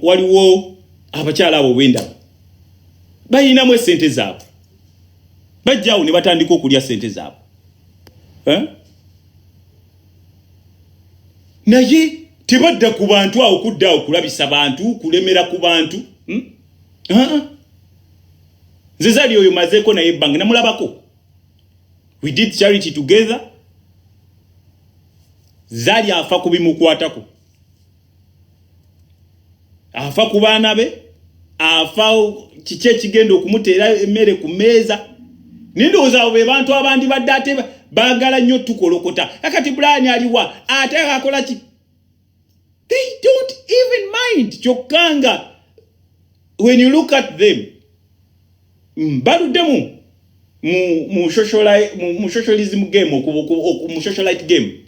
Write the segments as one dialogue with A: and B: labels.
A: waliwo abakyala abo benda bayina mwe sente zaabwe bajjawo ne batandika okulya sente zaabwe naye tebadda ku bantu awo kudda okulabisa bantu kulemera ku bantu nze zali oyo mazeko naye ebbanga namulabako we did charity together zali afa kubimukwatako afa ku baana be afa kiki ekigenda okumuteera emmere ku meeza nindoza abo be bantu abandi badde ate baagala nnyo tukolokota akati Bryan aliwa ate akola ki they don't even mind chokanga when you look at them baludemu mu socialism game mu socialite game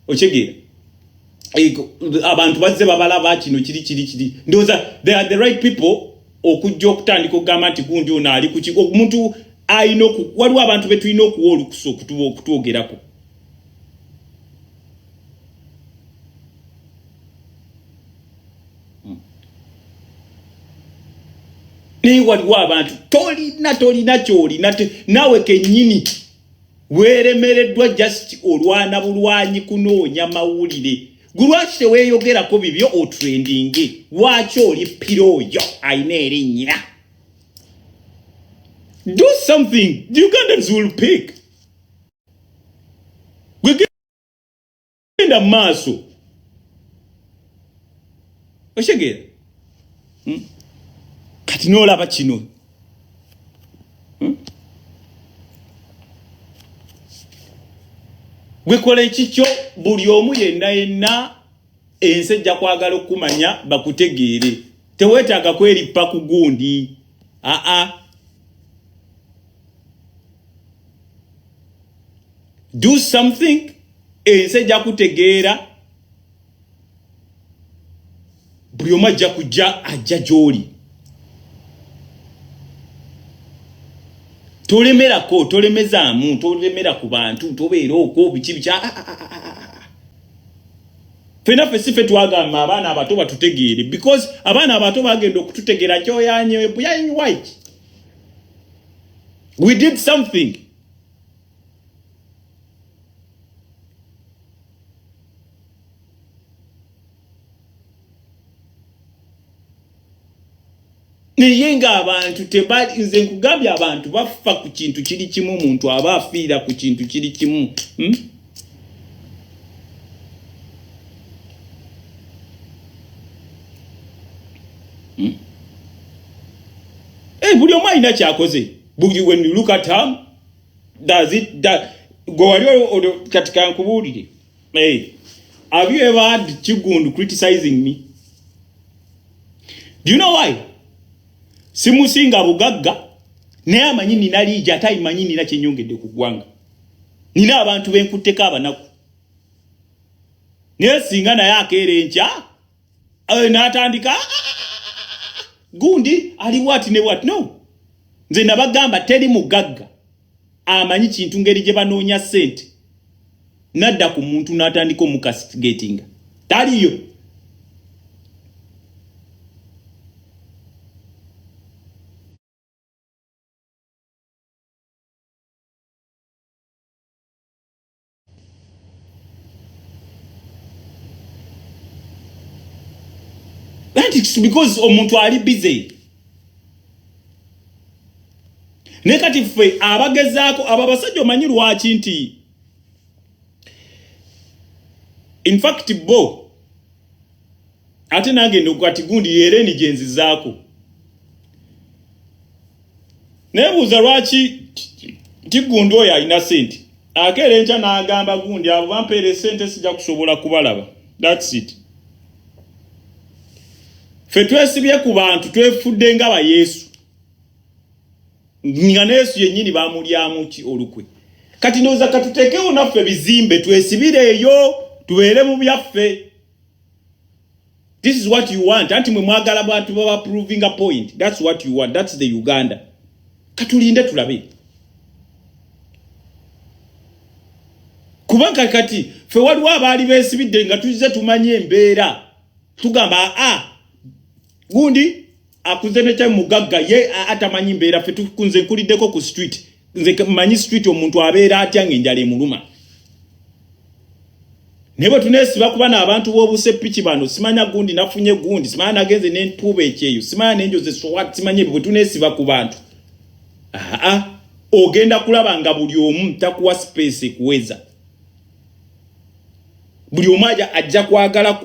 A: ochegera abantu bazze babalaba kino kiri ndoza they are the right people okujja okutandika okugamba nti gundi ono ali ku omuntu ayina waliwo abantu betulina okuwa olukusa okutwogerako naye waliwo abantu tolina kyolina nawe kennyini weeremereddwa just olwana bulwanyi kunoonya mawulire gulwaki teweeyogerako bibyo otrendinge lwaki oli piroyo ayina erinnya do something the Ugandans will pick gwegenda maaso oshegera kati noolaba kino gwekola ekikyo buli omu yenna ensejja kwagala okumanya bakutegeere teweetaaga kweripa ku gundi do something ensejja kutegeera buli omu ajja kujja ajja gy'oli tolemerako tolemezaamu tolemera ku bantu tobeera okwo biki fena fesife twagamba abaana abato batutegeere because abaana abato bagenda okututegeera kyoyanye white we did something niyenga abantu tebali nze nkugambye abantu bafa ku kintu kiri kimu muntu aba afiira ku kintu kiri kimu buli omu alina kyakoze when you look at him does it go waliwo katika nkubuulire have you ever had Chigundu criticizing me? Do you know why? Simusinga bugagga naye amanyi nina liija ate ayimanyi nina kyenyongedde ku ggwanga nina abantu benkutteko abanaku naye singa naye akeera enkya n'atandika gundi ali wati ne wati no nze nabagamba teri mugagga amanyi kintu ngeri gye banoonya ssente nadda ku muntu n'atandika omucastigatinga taliyo It's because omuntu ali busy. Nekati fe abagezaako ababasajja omanyi lwaki nti in fact bo ate nange ndokati gundi yereni genzi zaako nebuuza lwaki tigundi oyo alina sente akeera enkya n'agamba gundi abo bampeere sente sijja kusobola kubalaba. That's it. Fe twesibye ku bantu twefudde nga ba Yesu. Nga Yesu yennyini bamulyamu ki olukwe. Kati ndowooza katuteekewo naffe bizimbe twesibireeyo tubeere mu byaffe. This is what you want. Anti mwe mwagala bantu baba proving a point. That's what you want. That's the Uganda. Katulinde tulabe. Kubanga kati fe waliwo abaali beesibidde nga tuzize tumanye embeera. tugamba gundi akuze ne time mugagga ye atamanyi mbeera fe tukunze nkuliddeko ku street nze manyi street omuntu abeera atya ng'enjala emuluma nebo tunesiba kuba n'abantu b'obuse piki bano simanya gundi nafunye gundi simanya nagenze n'entuba ekyeyo simanya n'enjoze swat simanye bwe tunesiba ku bantu ogenda kulaba nga buli omu takuwa space kuweza buli omu ajja kwagala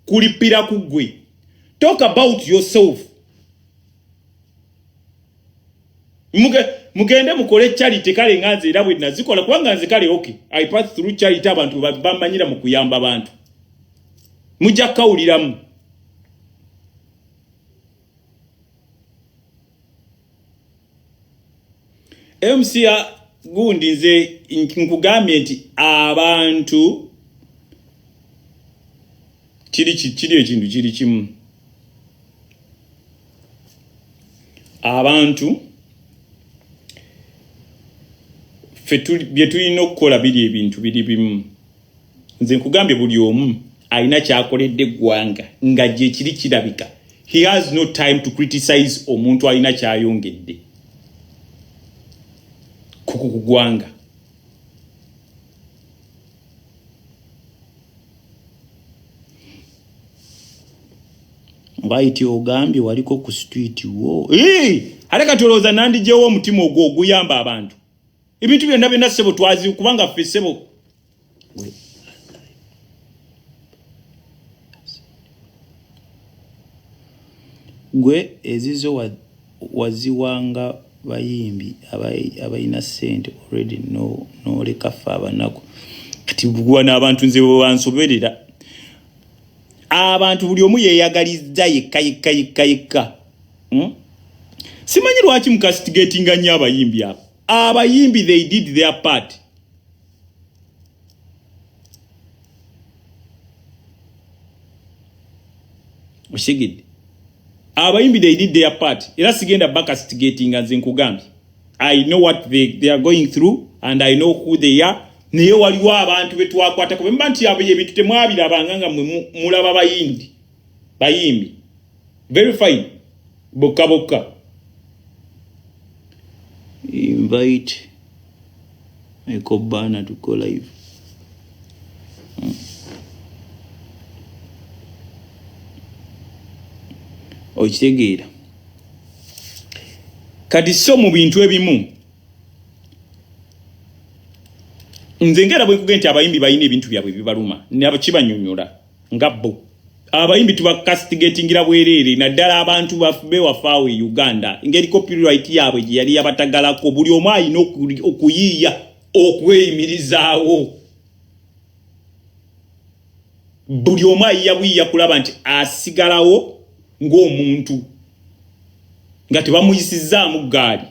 A: kulipira ku gwe. Talk about yourself. Mugende mukole charity kale nganze era bwe nazikola kubanga nze kale okay I pass through charity abantu bamanyira mu kuyamba abantu mujja kawuliramu MCA gundi nze nkugambye nti abantu kiri ekintu kiri kimu abantu bye tulina okukola biri ebintu biri bimu nze nkugambye buli omu alina kyakoledde eggwanga nga gye kiri kirabika he has no time to criticize omuntu alina kyayongedde kugwanga mbaiti ogambye waliko ku street wo aleka tolooza nandijewo omutima ogwo oguyamba abantu ebintu byonna byonna ssebo twazi kubanga ffe ssebo gwe ezizo waziwanga bayimbi abayina sente already no lekafa abanako kati bugwa n'abantu nze bansoberera abantu buli omu yeyagaliza yekka simanyi lwaki mukastigatinga nnyo abayimbi abo abayimbi they did their part ushigide abayimbi they did their part era sigenda bakastigating nze nkugambye I know what they are going through and I know who they are naye waliwo abantu betwakwata ko bemba nti abo ebintu temwabirabanga nga mulaba bayimbi very fine boka invite ekobana to go live okitegeera kati so mu bintu ebimu nze ngera bwe kugenda abayimbi bayina ebintu byabwe bibaluma ne kibanyonyola nga bo abayimbi tubakastigatingira bwerere naddala abantu bafube wafaawe Uganda ngeri copyright yabwe gye yali yabatagalako buli omu alina okuyiiya okweyimirizaawo buli omu ayiya kulaba nti asigalawo ng'omuntu nga tebamuyisizaamu gaali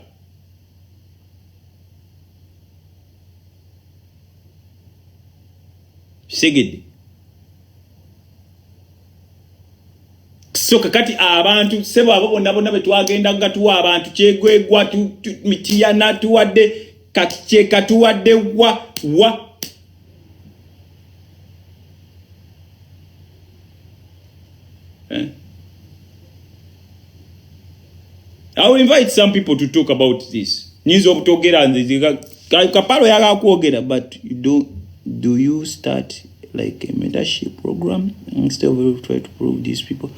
A: segede so kakati abantu sebo abo bonna betwagenda gatuwa abantu kyegwegwa mitiyana tuwadde kati kyekatuwadde wa I will invite some people to talk about this. Nizo obutogera nze Kapalo yaga kwogera but do you start like a mentorship program instead of try to prove these people?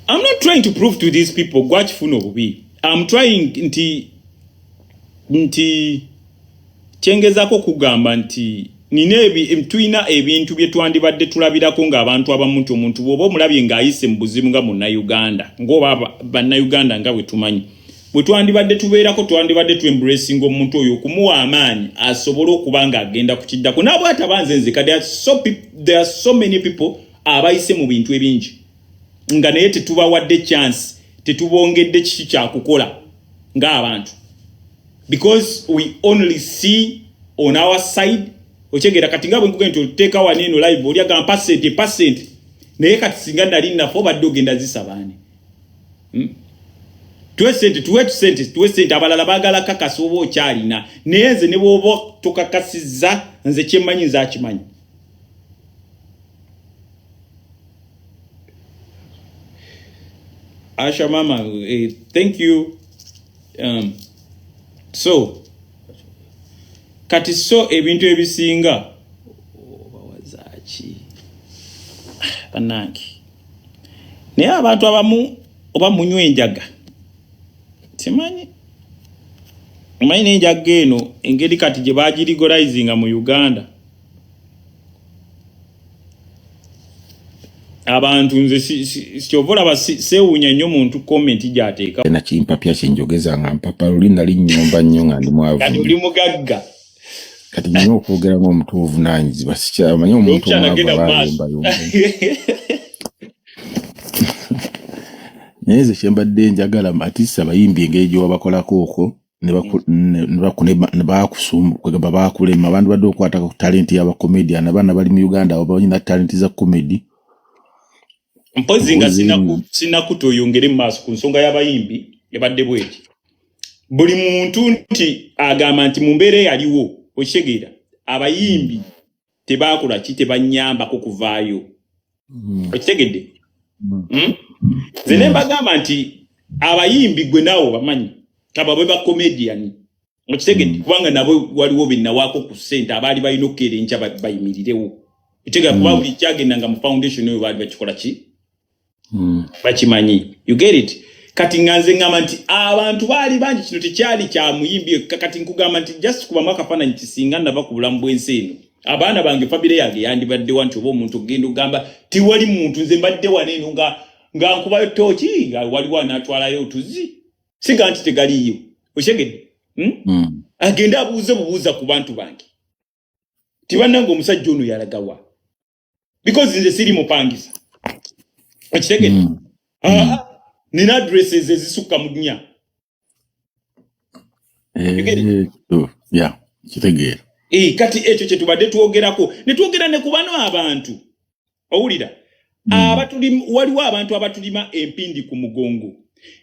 A: I'm not trying to prove to these people what funo bubi. I'm trying nti chengezako kugamba nti ninebi mtuina ebintu bye twandibadde tulabirako nga abantu abamuntu omuntu bobo omulabye nga ayise mbuzimu nga munna Uganda ngoba banna Uganda nga bwe tumanyi bwe twandibadde tubeerako twandibadde tu embracing omuntu oyo okumuwa amaanyi asobole okubanga agenda kukiddako nabo atabanze nze kade there are so many people abayise mu bintu ebingi nga naye tetubawadde chance tetubongedde kiki kya kukola nga abantu because we only see on our side ochegera kati ngabwe nkugenda tuteka waneno live oli agamba percent naye kati singa ndali nafo badde ogenda zisabane tuwe abalala bagala kakasa oba okyalina naye nze ne bwoba tokakasiza nze kyemmanyi nze akimanyi Asha mama, thank you. So kati so ebintu ebisinga obawazaaki bananki naye abantu abamu oba munywa enjaga simanyi omanyi n'enjaga eno engeri kati gye bagirigolizinga mu Uganda abantu nze sikyovola basewunya nnyo muntu comment gy'ateeka
B: na kimpapya kyenjogeza nga mpapa luli nali nnyomba nnyo nga ndi mwavu
A: kati oli mugagga
B: kati nnyo okwogera ng'omuntu ovunaanyizibwa sikyamanyi omuntu omwavu abayombayomba naye ze kyembadde njagala matisa abayimbi engeri gye wabakolako okwo ne bakulema abantu badde okukwatako ku talenti y'abakomedian abaana bali mu Uganda abo balina talenti za komedi
A: mpozi nga sinakuta oyongere mu maaso ku nsonga y'abayimbi ebadde bweki buli muntu nti agamba nti mu mbeera yaliwo okitegeera abayimbi tebakola ki tebanyambako kuvaayo okitegedde nze ne mbagamba nti abayimbi gwe naawe bamanyi abo bwe bakomediani okitegedde kubanga nabo waliwo bennawaako ku ssente abaali balina okukeera enkya bayimirirewo okitegera kuba buli kyagendanga mu foundation eyo baali bakikola ki bakimanyi you get it kati nganze ngamba nti abantu baali bangi kino tekyali kya muyimbi kati nkugamba nti just kuba mwakafaananyi kisinga nava ku bulamu bw'ensi eno abaana bange famire yange yandibaddewa nti oba omuntu ogenda ogamba tiwali muntu nze mbadde waneeno nga nkubayo tooki waliwo anaatwalayo otuzi siga nti tegaliyo okyegedde agenda abuuze bubuuza ku bantu bange tibannanga omusajja ono yalagawa because nze siri mupangisa okitegedde nina addresses ezisukka mu nnya
B: kitegeera
A: kati ekyo kye tubadde twogerako ne twogera ne ku bano abantu owulira waliwo abantu abatulima empindi ku mugongo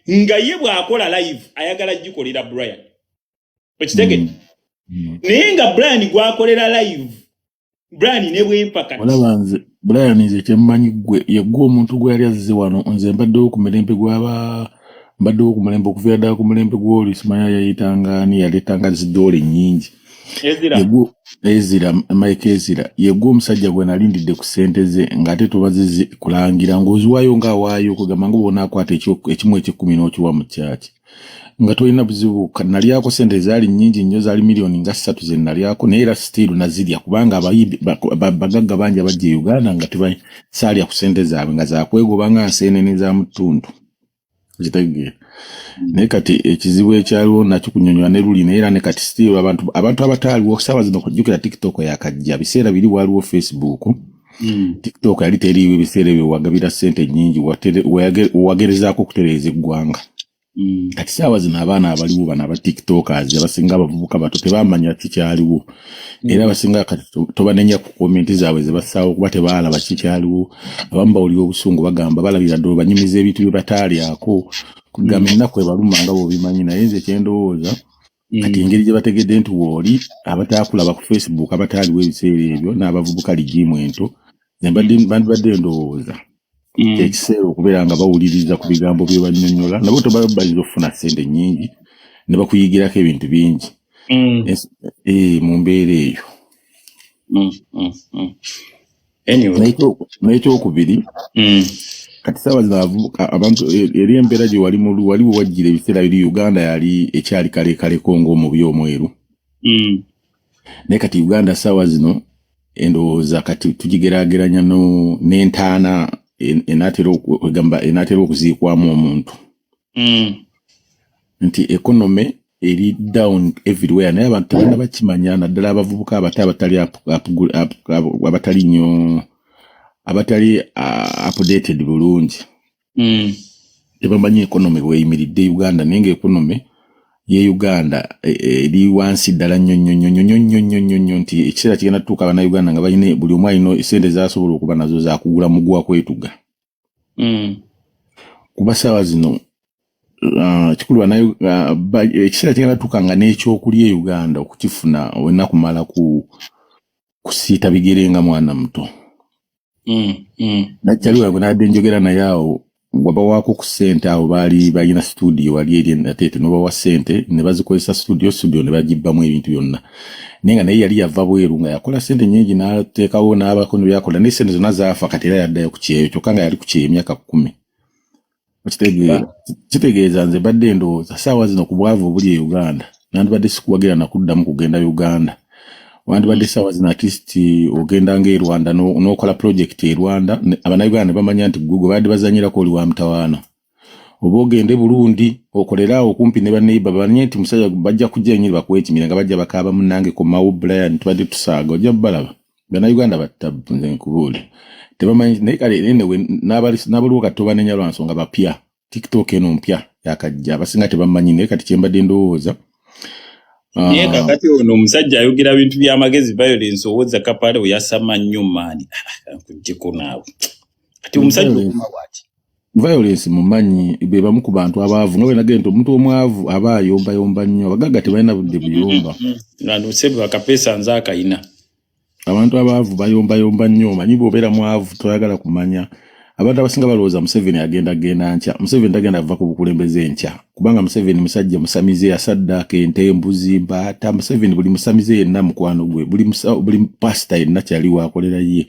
A: nga ye bw'akola live ayagala gikolera Bryan okitegedde naye nga Bryan gwakolera live Bryan ne bwempaka
B: olaba nze Bryan nze kyemmanyi gwe yegwe omuntu gwe yali azze wano nze mbaddewo ku mulembe mbaddewo ku mulembe okuviira ddala ku mulembe gw'oli simanya yayitanga ani yaleetanga zidoole nnyingi Ezira Mike Ezira yegwe omusajja gwe nalindidde ku ssente ze ng'ate tubazizi kulangira ng'oziwaayo ng'awaayo okugamba ng'obona akwata ekimu eky'ekkumi n'okiwa mu kyaki nga tolina buzibu nalyako ssente zaali nnyingi nnyo zaali miliyoni nga 3 ze nalyako naye era still nazirya kubanga abayimbi bagagga bangi abajja e Uganda nga saalya ku ssente zaabwe nga zakwegoba nga nseenene za mutundu kitegeera naye kati ekizibu ekyaliwo nakyo kunyonyola ne luli naye era ne kati still abantu abataaliwo saawa zino kujjukira TikTok yakajja biseera biri waliwo Facebook TikTok yali teriiwo ebiseera ebyo wagabira ssente nnyingi wagerezaako okutereeza eggwanga kati saawa zino abaana abaliwo bano aba TikTokers abasinga abavubuka bato tebamanya kikyaliwo era abasinga kati tobanenya ku komenti zaabwe ze basaawo kuba tebaalaba kikyaliwo abamu bawulira obusungu bagamba balabira ddala banyumiza ebintu bye bataalyako kugamba ennaku ebaluma nga bw'obimanyi naye nze kyendowooza kati engeri gye bategedde nti wooli abataakulaba ku Facebook abataaliwo ebiseera ebyo n'abavubuka ligimu ento bandibadde ndowooza ekiseera okubeera nga bawuliriza ku bigambo bye bannyonnyola nabo tebabayinza okufuna ssente nnyingi ne bakuyigirako ebintu bingi mu mbeera eyo n'ekyokubiri kati saawa zino abantu eri embeera gye waliwo wajjira ebiseera biri Uganda yali ekyali kalekaleko ng'omubi omweru naye kati Uganda saawa zino endowooza kati tugigeraageranya n'entaana enaatera okuziikwamu omuntu nti economy eri down everywhere naye abantu tebalina bakimanya naddala abavubuka abato abatali nnyo abatali updated bulungi tebamanyi economy bweyimiridde Uganda naye nga economy ye Uganda eri wansi ddala nnyo nti ekiseera kigenda tutuuka abannayuganda nga balina buli omu alina essente zasobola okuba nazo zakugula mugwa kwetuga kuba saawa zino kikulu ekiseera kigenda tutuuka nga n'ekyokulya e Uganda okukifuna olina kumala kusiita bigere nga mwana muto nakyali wange nadde njogera naye awo wabawako ku ssente awo baali balina studio wali eri natete nobawa ssente ne bazikozesa studio ne bagibbamu ebintu byonna naye nga naye yali yava bweru nga yakola ssente nyingi n'ateekawo n'abakono byakola naye ssente zonna zaafa kati era yaddayo ku kyeyo kyokka nga yali ku kyeyo emyaka 10 kitegeeza nze badde ndowooza ssaawa zino ku bwavu obuli e Uganda nandibadde sikuwagira nakuddamu kugenda Uganda wandibadde ssaawa zino at least ogenda ng'e Rwanda n'okola project e Rwanda abannayuganda ne bamanya nti Google badde bazanyirako oli wa mutawaana oba ogende Burundi okolera okumpi ne banneiba bamanye nti musajja bajja kujja enyiri bakuwa ekimira nga bajja bakaaba munnange ku mawu Bryan tubadde tusaaga ojja balaba bannayuganda battabu nze nkubuule tebamanyi naye kale enewe n'abaliwo kati tobanenya lwa nsonga bapya TikTok eno mpya yakajja abasinga tebamanyi naye kati kyembadde ndowooza
A: niye kakati ono omusajja ayogera bintu by'amagezi violence owooza Kapale we yasama nnyo maani kujjeko naawe kati omusajja okuma bw'ati
B: violence mumanyi be bamu ku bantu abaavu nga bwe nagenda nti omuntu omwavu aba ayombayomba nnyo abagagga tebalina budde buyomba
A: nga nosebe bakapeesa nze akayina
B: abantu abaavu bayombayomba nnyo manyi bw'obeera mwavu toyagala kumanya abantu abasinga balowooza Museveni agenda nkya Museveni tagenda ava ku bukulembeze nkya kubanga Museveni musajja musamize asaddaaka ente embuzi mbaata Museveni buli musamize yenna mukwano gwe buli pasita yenna kyaliwo akolera ye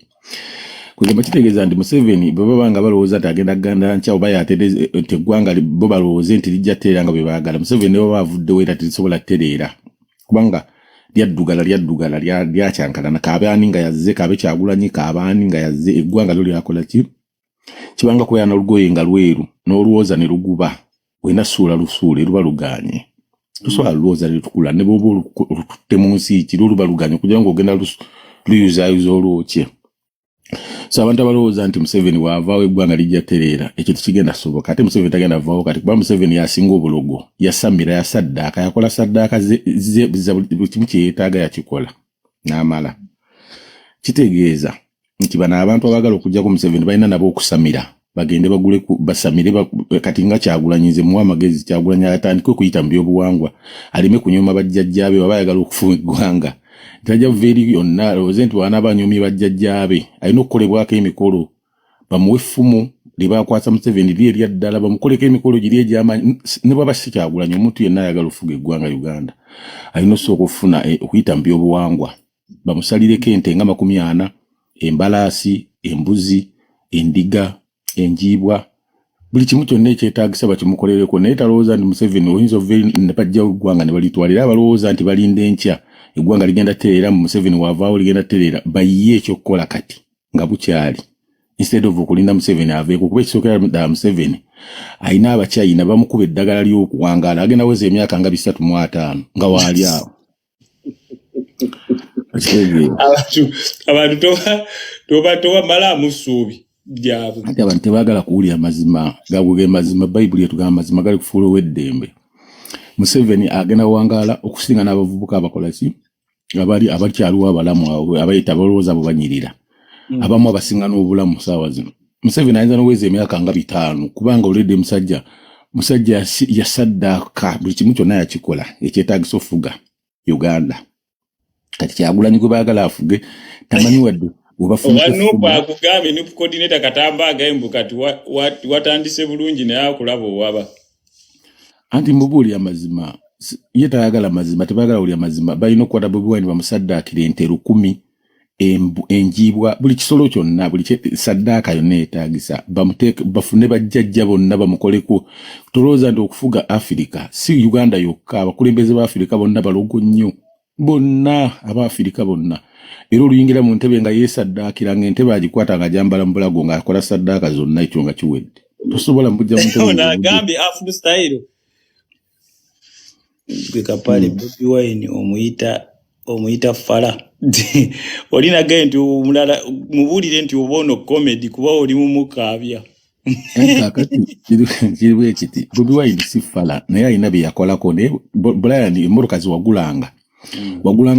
B: kugamba kitegeeza nti Museveni bwe babanga balowooza nti agenda nkya oba yatereeza nti eggwanga bo balowooze nti lijja tereera nga bwe baagala Museveni ne baba avuddewo era terisobola tereera kubanga lyaddugala lyakyankalana Kaabaani nga yazze Kaabe Kyagulanyi Kaabaani nga yazze eggwanga lyo lyakola ki kibanga kweyana olugoye nga lweru n'olwoza ne luguba wena suula lusuule luba luganye tusobola lwoza litukula ne bwoba olututte mu nsi kiri luba luganye kugira nga ogenda luyuzayuza olwokye so abantu abalowooza nti Museveni waavaawo eggwanga lijja tereera ekyo tekigenda soboka ate Museveni tagenda vaawo kati kuba Museveni yasinga obulogo yasamira yasaddaaka yakola saddaaka buli kimu kye yeetaaga yakikola n'amala kitegeeza nti bano abantu abaagala okujja ku Museveni balina nabo okusamira bagende bagule basamire kati nga Kyagulanyize muwa amagezi Kyagulanyi atandike okuyita mu byobuwangwa aleme kunyooma bajjajjaabe baba ayagala okufuga eggwanga tajja veri yonna alowooze nti wana abanyoomye bajjajjaabe alina okukolebwako emikolo bamuwe effumu lye baakwasa Museveni lye erya ddala bamukoleko emikolo giri egy'amaanyi ne bwaba si Kyagulanyi omuntu yenna ayagala okufuga eggwanga Uganda alina osooka okufuna okuyita mu byobuwangwa bamusalireko ente nga 40 embalaasi embuzi endiga enjiibwa buli kimu kyonna ekyetaagisa bakimukolereko naye talowooza nti Museveni oyinza oveeri ne bajjawo eggwanga ne balitwalira abalowooza nti balinda enkya eggwanga ligenda tereera mu Museveni waavaawo ligenda tereera bayiye ekyokukola kati nga bukyali instead of okulinda Museveni aveeko kuba ekisookera ddala Museveni ayina abakyayina bamukuba eddagala ly'okuwangaala agenda weza emyaka nga 35 nga waali awo
A: abantu toba malaamu ssuubi lyabwe
B: ate abantu tebaagala kuwulira mazima gaguge mazima Bayibuli etugamba mazima gali kufuula ow'eddembe Museveni agenda wangaala okusinga n'abavubuka abakola ki abakyaliwo abalamu awo abayita abalowooza abo banyirira abamu abasinga n'obulamu ssaawa zino Museveni ayinza n'oweza emyaka nga 5 kubanga olwedde musajja yasaddaaka buli kimu kyonna yakikola ekyetaagisa ofuga Uganda kati Kyagulanyi gwe baagala afuge tamanyi wadde
A: obanupa akugambe nupu coordinator katamba agaimbu kati watandise bulungi naye akulaba owaba
B: anti mbubuuli amazima ye tayagala mazima tebaagala uli amazima balina okukwata Bobi Wine bamusaddaakira ente 10 enjiibwa buli kisolo kyonna buli saddaaka yonna yeetaagisa bafune bajjajja bonna bamukoleko tolowooza nti okufuga Afirika si Uganda yokka abakulembeze ba Afirika bonna balogo nnyo bonna Abafirika bonna era oluyingira mu ntebe nga yeesaddaakira ng'entebe agikwata nga gyambala mu bulago ng'akola saddaaka zonna ekyo nga kiwedde tosobola mujja mu ntebe
A: nagambye Afro style gwe Kapale Bobi Wine omuyita fala olina nti omulala mubuulire nti obono comedy kuba oli mu mukaabya
B: kakati kiriwo ekiti Bobi Wine si fala naye alina bye yakolako ne Bryan emmotoka ziwagulanga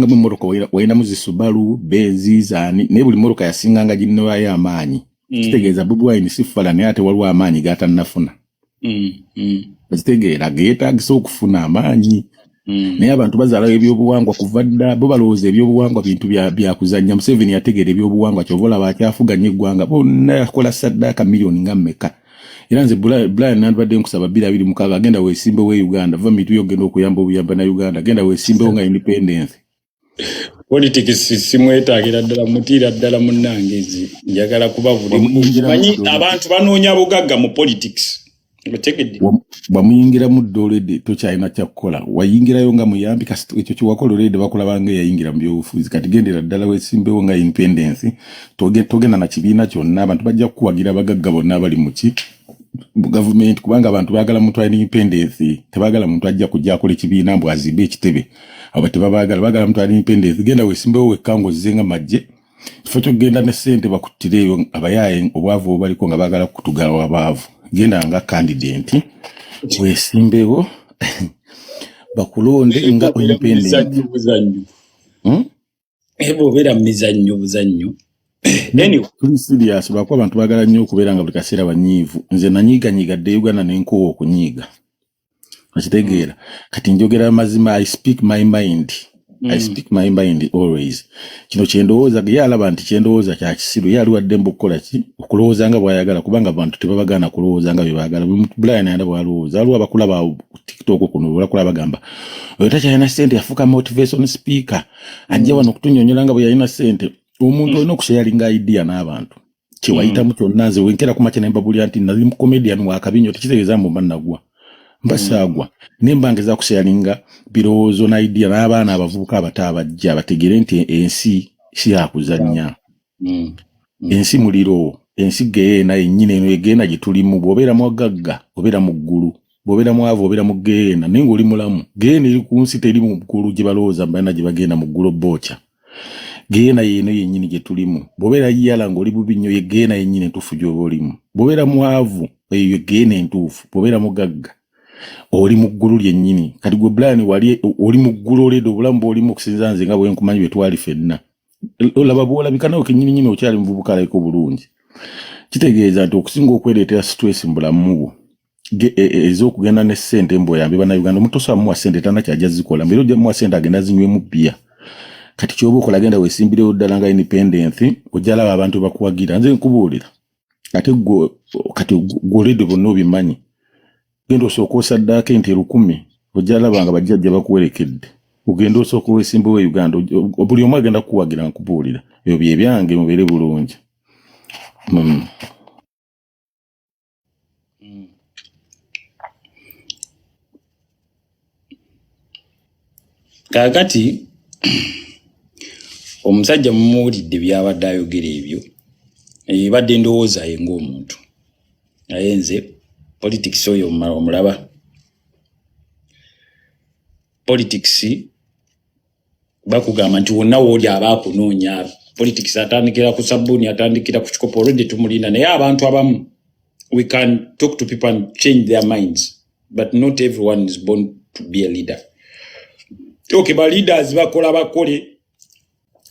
B: mu mmoroka walinamu zisubalu Benzi zaani naye buli mmoroka yasinganga ginnewayo amaanyi kitegeeza Bobi Wine si fala naye ate waliwo amaanyi g'atannafuna ekitegeera geetaagisa okufuna amaanyi naye abantu bazaalawo ebyobuwangwa kuva dda bo balowooza ebyobuwangwa bintu byakuzannya Museveni yategeera ebyobuwangwa kyova olaba akyafuganya eggwanga bonna yakola saddaaka miliyoni nga mmeka Era nze Bryan nabadde nkusaba 2026 agenda weesimbe we Uganda va mitu yogenda okuyamba obuyamba na Uganda agenda weesimbe nga independence.
A: Politics simwetagira ddala mutira ddala munnangezi njagala kubavula manyi abantu banoonya bugagga mu politics bategedde
B: bamuyingira mu dolede tokyalina kyakukola wayingirayo nga muyambi kasi ekyo kiwakola olede bakulabanga yayingira mu byobufuzi kati gendera ddala weesimbewo nga independence togenda na kibiina kyonna abantu bajja kuwagira abagagga bonna abali mu ki government kubanga abantu baagala muntu alina independence tebaagala muntu ajja kujja akola ekibiina mbu azimbe ekitebe abo tebaagala muntu alina independence genda weesimbewo wekka ng'ozzenga majje kifo kyogenda ne ssente bakuttireeyo abayaye obwavu obaliko nga baagala kutugala abaavu genda nga candidate weesimbewo bakulonde nga independent
A: ebo bera mizannyo buzannyo
B: tuli serious lwako abantu baagala nnyo okubeera nga buli kaseera banyiivu nze nanyiiganyiigadde Uganda nenkowa okunyiiga okitegeera kati njogera mazima I speak my mind always kino kyendowooza ge yalaba nti kyendowooza kya kisiru yali wadde mbukola ki okulowooza nga bwayagala kubanga abantu tebabagana kulowooza nga byebaagala Bryan yanda bwalowooza aliwo abakulaba TikTok kuno balakulaba bagamba oyo takyalina ssente yafuuka motivation speaker ajja wano okutunyonyola nga bwe yalina ssente omuntu olina okusharinga idea n'abantu kyewayitamu kyonna nze wenkera kumakya nembabulya nti nali mu comedian wakabinyo tekitegeeza mbu mba nagwa mbasaagwa nembangeza kusharinga birowoozo na idea n'abaana abavubuka abato abajja bategere nti ensi si yakuzannya ensi muliro ensi geena yennyini eno egeena gye tulimu bw'obeera mwagagga obeera mu ggulu bw'obeera mwavu obeera mu geena naye ng'oli mulamu geena eri ku nsi teri mu ggulu gye balowooza balina gye bagenda mu ggulu booca geena yeeno yennyini gye tulimu bw'obeera yala ng'oli bubi nnyo ye geena yennyini entuufu gy'oba olimu bw'obeera mwavu eyo geena entuufu bw'obeera mugagga oli mu ggulu lyennyini kati gwe Bryan wali oli mu ggulu olede obulamu bw'olimu okusinza nze nga bwe nkumanyi bwe twali ffenna olaba bw'olabika nawe kennyini okyali muvubuka alayiko bulungi kitegeeza nti okusinga okwereetera stress mu bulamu bwo ez'okugenda ne ssente mbweyambe bannayuganda omuntu osobola muwa ssente tannakyajja zikola mbere ojja muwa ssente agenda zinywemu bbiya kati kyoba okola genda weesimbirewo ddala nga independence ojja laba abantu bakuwagira nze nkubuulira ate kati gw'olede bonna obimanyi genda osooka osaddaako ente 1,000 ojja laba nga bajjajja bakuwerekedde ogenda osooka weesimbewo Uganda buli omu agenda kukuwagira nkubuulira ebyo bye byange mubeere bulungi
A: kakati omusajja mumuwulidde byabadde ayogera ebyo badde ndowooza ye ng'omuntu naye nze politics oyo omulaba politics bakugamba nti wonna wooli aba akunoonya politics atandikira ku sabbuuni atandikira ku kikopo olwedde tumulinda naye abantu abamu we can talk to people and change their minds but not everyone is born to be a leader. Okay, ba leaders bakola bakole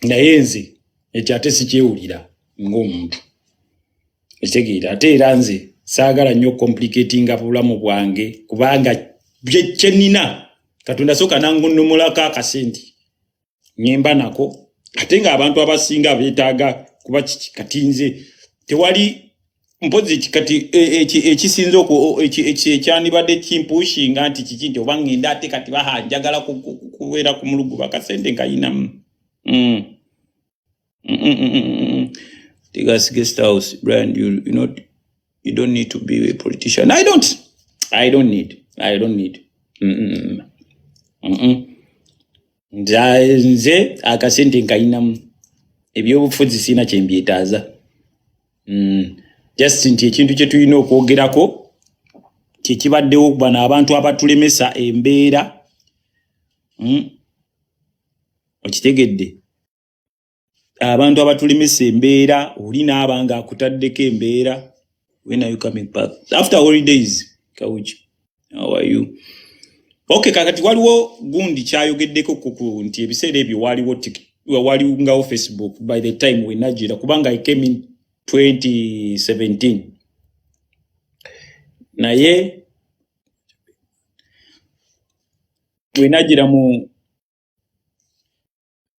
A: naye nze ekyo ate sikyewulira ng'omuntu ekitegeera ate era nze saagala nnyo complicating obulamu bwange kubanga kyenina Katonda soka nangunumulako akasente nyemba nako ate nga abantu abasinga beetaaga kuba kati nze tewali mpozi kati ekisinzo ko ekyanibadde kimpushinga nti kiki nti oba ngenda ate kati bahanjagala kuwera ku mulugu bakasente nkayina Tigas guest house Bryan you don't need to be a politician. I don't need nze akasente nkayina ebyobufuzi sina kyembyetaaza just nti ekintu kye tulina okwogerako kyekibaddewo bano abantu abatulemesa embeera okitegedde abantu abatulemesa embeera oli n'abanga akutaddeko embeera when are you coming back after holidays Kawuki how are you okay kakati waliwo gundi kyayogeddeko kuku nti ebiseera ebyo waliwo ngawo Facebook by the time we najira kubanga I came in 2017 naye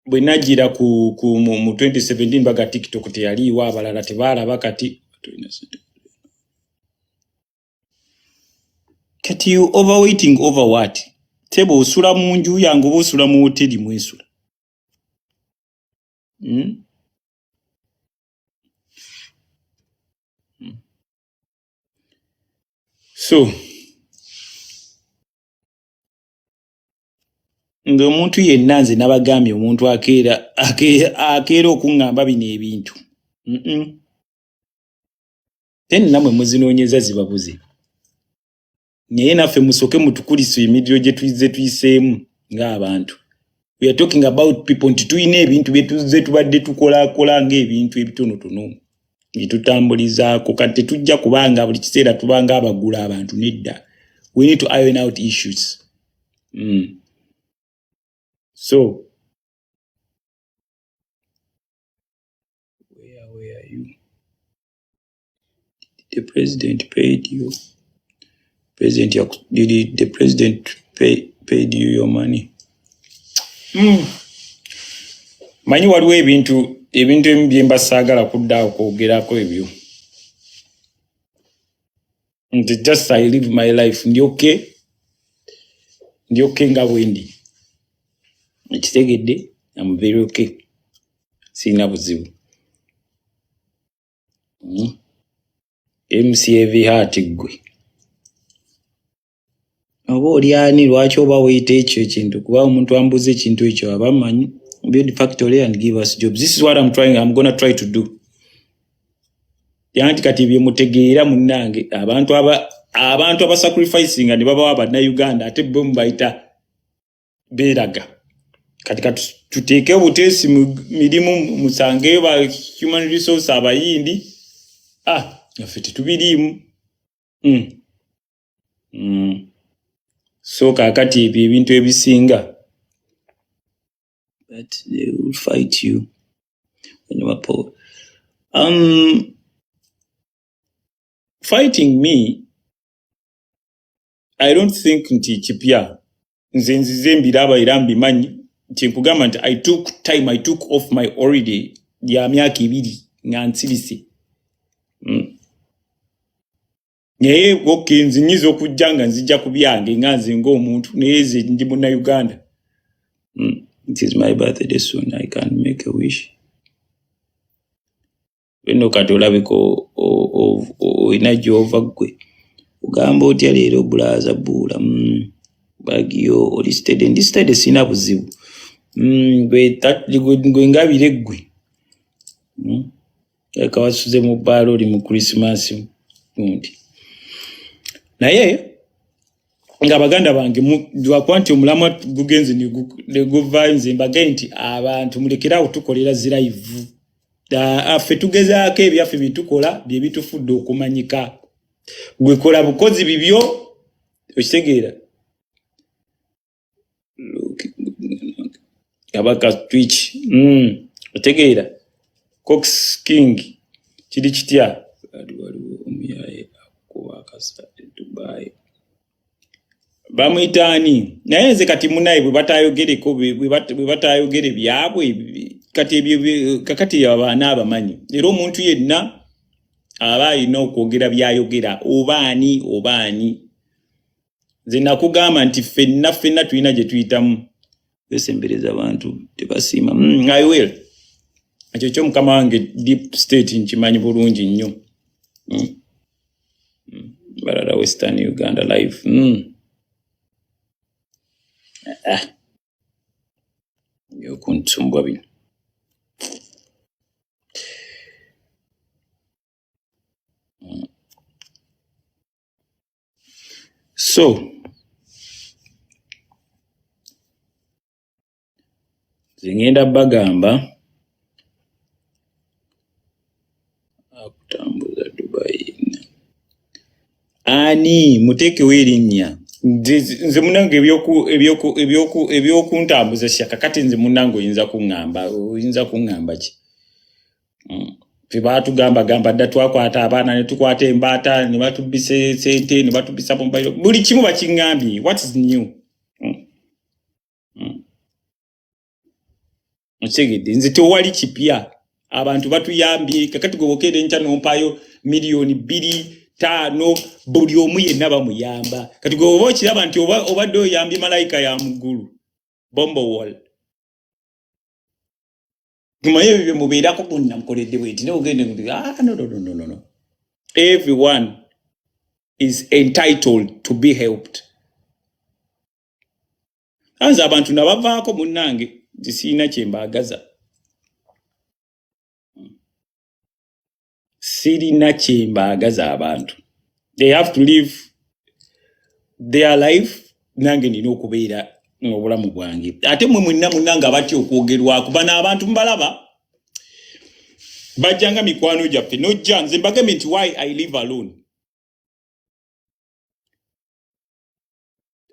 A: bwenajira ku mu 2017 baga TikTok teyaliwo abalala tebaalaba kati Kati you overweighting over what? Tebo usula munju yangu usula mu hoteli mwesula. So ng'omuntu yenna nze nabagambye omuntu akeera okuŋŋamba bino ebintu. Then namwe muzinoonyeza zibabuze. Naye naffe musooke mutukulisa emiriro gye tuyiseemu ng'abantu. We are talking about people nti tuyina ebintu bye tuzze tubadde tukola ng'ebintu ebitonotono. Tutambulizaako kati tujja kubanga buli kiseera tubanga abagula abantu nedda. We need to iron out issues. So where are you? The president paid you. Did the president paid you your money? Manyi waliwo ebintu bye mbasaagala kuddaawo kwogerako ebyo. Just I live my life. Ndi okay nga bwendi. Ekitegedde, I'm very okay. Sina buzibu. MCAV heart gwe. Oba oli ani lwaki oba weyita ekyo ekintu kuba omuntu ambuze ekintu ekyo abamanyi. Build factory and give us jobs. This is what I'm gonna try to do. Yanti kati bye mutegeera munnange abantu aba sacrificing ne baba abana Uganda ate bo mbayita beraga. Kati tuteeke obutesi mirimu musange ba human resource abayindi. Affe tetubiriimu. So kakati ebintu ebisinga. But they will fight you when you are poor. Fighting me, I don't think nti kipya. Nze mbiraba era mbimanyi. Nti nkugamba nti I took off my holiday ya myaka 2 nga nsibise. Naye nzi nyiza okujja nga nzija ku byange nga nze ng'omuntu naye nze ndi munna Uganda. It is my birthday soon. I can't make a wish. Weno kati olabiko ina Jehova gwe. Ugamba otya leero bulaza bula. Bagio olisted sina buzibu. Gwe ngabire gwe. Kawasuze mu balo oli mu Christmas. Naye nga baganda bange dwakwanti omulama gugenze ne guvanze mbagenti abantu mulekera utukolera ziraivu affe tugezaako ebyaffe bitukola bye bitufudde okumanyika gwe kola bukozi bibyo okitegeera abaka twitch otegeera Cox King kiri kitya waliwo omuyaye akuba akasate Dubai bamwitani naye nze kati munaye bwe batayogereko bwe batayogere byabwe kati ebyo kakati abaana abamanyi era omuntu yenna aba alina okwogera byayogera obaani nze nakugamba nti ffenna tulina gye tuyitamu besembereza abantu tebasiima I will ekyo kyo mukama wange deep state nkimanyi bulungi nnyo barara Western Uganda live yokuntumbwa bino so zingenda bagamba akutambuza Dubai ani muteke werinnya nze munange ebyokuntambuza shaka kati nze munange oyinza kuŋŋamba ki fe batugamba dda twakwata abaana ne tukwata embaata ne batubise sente ne batubisa mobile buli kimu bakiŋŋambye what is new Nchegede nze tewali kipya abantu batuyambye kakati gobokere ncha nompayo milioni 2 5 buli omu yenna bamuyamba kati gwe oba okiraba nti obadde oyambye malayika ya muggulu bombo wall tumaye bibyo mubeerako bonna mukoledde bweti n'ogende no everyone is entitled to be helped anza abantu nabavaako munnange zisiina kyembaagaza sirina kyembaagaza abantu they have to live their life nange nina okubeera n'obulamu bwange ate mwe mwenna munnange abatya okwogerwako bano abantu mbalaba bajjanga mikwano gyaffe nojja nze mbagambye nti why I live alone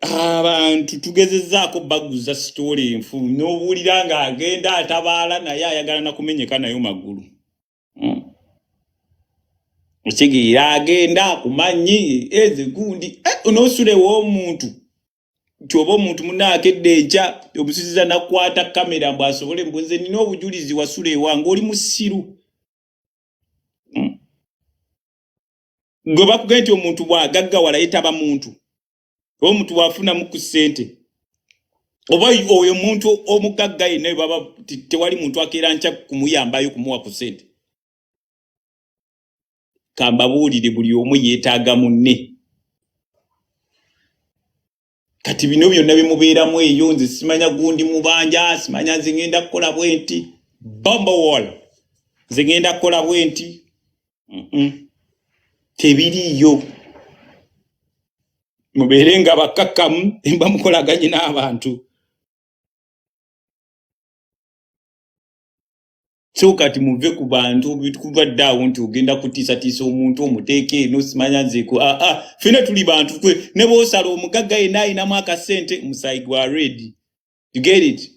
A: abantu tugezezzaako baguza story enfu n'obuulira ng'agenda atabaala naye ayagala nakumenyeka nayo magulu okigira agenda kumanyi ezigundi onosulewo omuntu kyoba omuntu munaakedde enkya omusiziza nakwata kamera mbwasobole mbunze nina obujulizi wasulewa ng'oli musiru gwe bakugenda nti omuntu bw'agaggawala yetaba muntu omuntu wafunamu ku ssente oba oyo muntu omugagga yenna baba tewali muntu akeera nkya kumuyambayo kumuwa ku ssente kambabuulire buli omu yeetaaga munne kati bino byonna bimubeeramu eyo nze simanya gundi mubanja simanya nze ngenda kukola bwenti bombo wall nze ngenda kukola bwenti tebiriyo mubeere nga bakakkamu emba mukolaganye n'abantu so kati muve ku bantu bitukubadde awo nti ogenda kutiisatiisa omuntu omuteeka eno simanya nzeeko ffena tuli bantu twe ne bw'osala omugagga yenna ayinamu akasente musayi gwa red you get it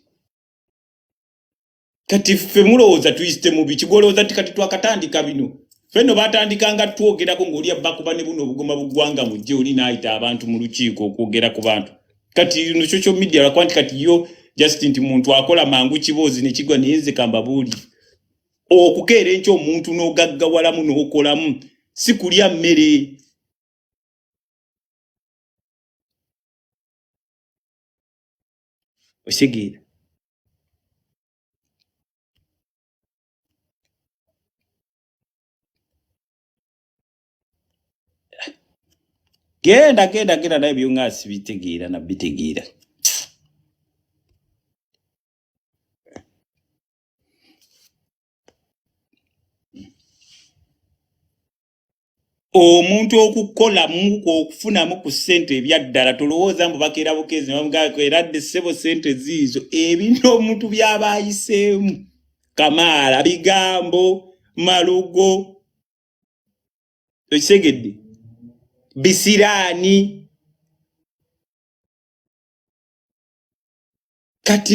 A: kati ffe mulowooza tuyisite mubi kigolowooza ti kati twakatandika bino ffenno batandikanga twogerako ng'oli abbakuba ne buno obugoma bugwanga mujje oli n'ayita abantu mu lukiiko okwogera ku bantu kati no social media lwakuba nti kati yo just nti muntu akola mangu kiboozi ne kigwa naye nze kambabuuli okukeera enkya omuntu n'ogaggawalamu n'okolamu si kulya mmere osegeera genda naye byongaasi bitegeera nabitegeera omuntu okukolamu okufunamu ku ssente ebyaddala tolowooza mbu bakeera bukeezi bamugaako eradde ssebo ssente ziizo ebintu omuntu byaba ayiseemu kamaala bigambo malugo ekisegedde bisiraani kati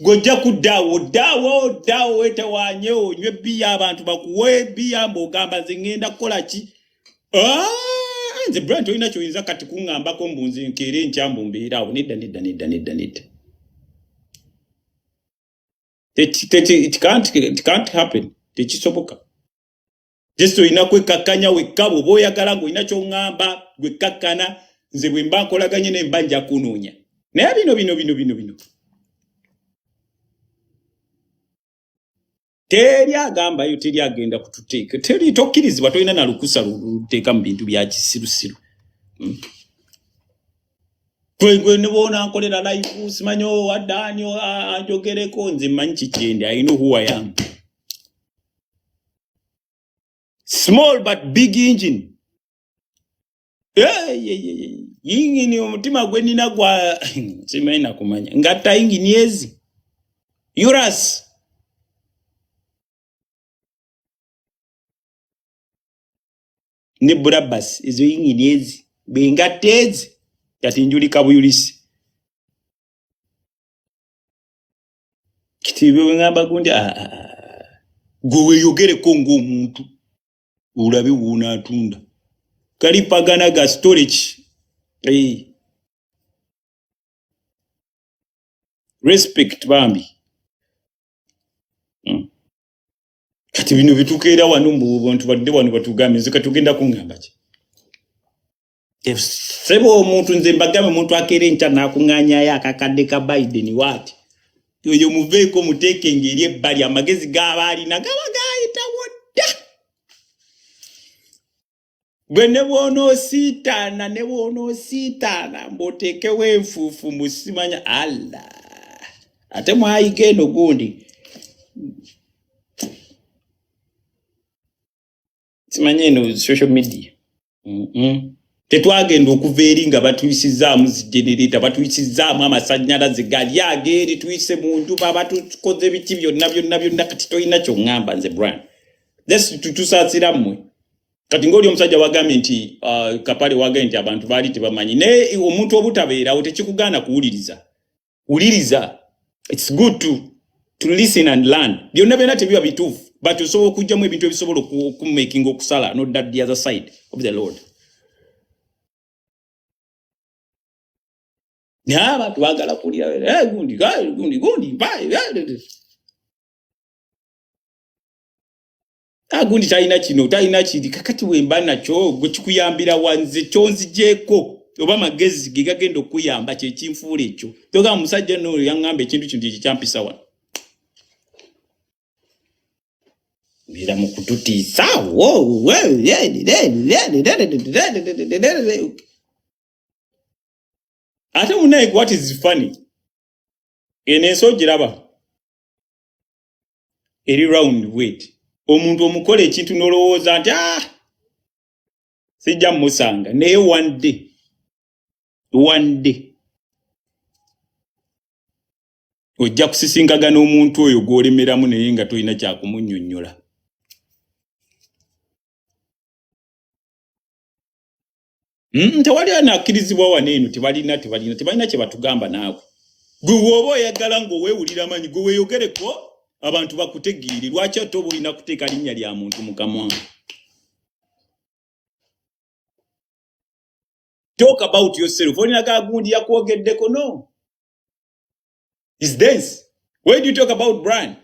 A: gojja kuddaawo wetawanye onywe bbiya abantu bakuwe bbiya mb'ogamba nze ngenda kukola ki nze Bryan tolina kyoyinza kati kuŋŋambako mbunze nkeera enkyambu mbeeraawo nedda it can't happen tekisoboka just olina kwekakkanya wekka bw'oba oyagala ng'olina ky'oŋŋamba gwekkakkana nze bwe mba nkolaganye ne mba nja kunoonya naye bino teri agambayo teri agenda kututeeka teri tokkirizibwa tolina na lukusa luteeka mu bintu bya kisirusiru gwe ne boona nkolera live simanyi waddaani anjogereko nze mmanyi kikyende I know who I am small but big engine yingini omutima gwe nina gwa simanyi nakumanya ngatta yingini ezi Urus ne Brabus ezo yingini ezi bengatta ezi kati njulika buyulisi kitibe ngamba gundi gwe weeyogereko ng'omuntu ulabe wuuna atunda kalipagana ga storage respect bambi kati bino bitukeera wano mu bantu badde wano batugambye nze katugenda kuŋŋamba ki sebo omuntu nze mbagame omuntu akere ncha nakunganya ya akakadde ka Biden wati yoyo muveeko muteke ngeri ebbali amagezi g'abaali nagaba gaayita wodda gwe ne bw'onoosiitaana mb'oteekewo enfuufu musimanya alla ate mwayiga eno gundi simanye eno social media tetwagenda okuva eri nga batuyisizaamu zigenereta batuyisizaamu amasannyalaze gali ageeri tuyise mu njuba batukoze biki byonna kati toyina ky'oŋŋamba nze Bryan tusaasira mmwe kati ng'oli omusajja wagambye nti Kapale wagambye nti abantu baali tebamanyi naye omuntu obutabeerawo tekikugaana kuwuliriza it's good to listen and learn byonna tebiba bituufu but osobola okugyamu ebintu ebisobola okumakinga okusala not that the other side of the Lord. Abantu bagala kulira gundi gundi talina kino talina kiri kakati wemba nakyo gwe kikuyambira wanze kyonzigyeko oba magezi ge gagenda okuyamba kyekinfuula ekyo toga musajja n'oyo yaŋŋamba ekintu kino kikyampisa wano bira mu kututiisa ate munaye what is funny enenso giraba eri round weight omuntu omukola ekintu nolowooza nti sijja musanga naye one day ojja kusisinkagana omuntu oyo gw'olemeramu naye nga tolina kyakumunyonnyola. Tewali anakkirizibwa waneeno tebalina kye batugamba naawe gwe woba oyagala ng'oweewulira amanyi gwe weeyogereko abantu bakutegeere lwaki ate oba olina kuteeka linnya lya muntu mu kamwa. Talk about yourself. Olina kagundi yakwogeddeko no is this why do you talk about Bryan?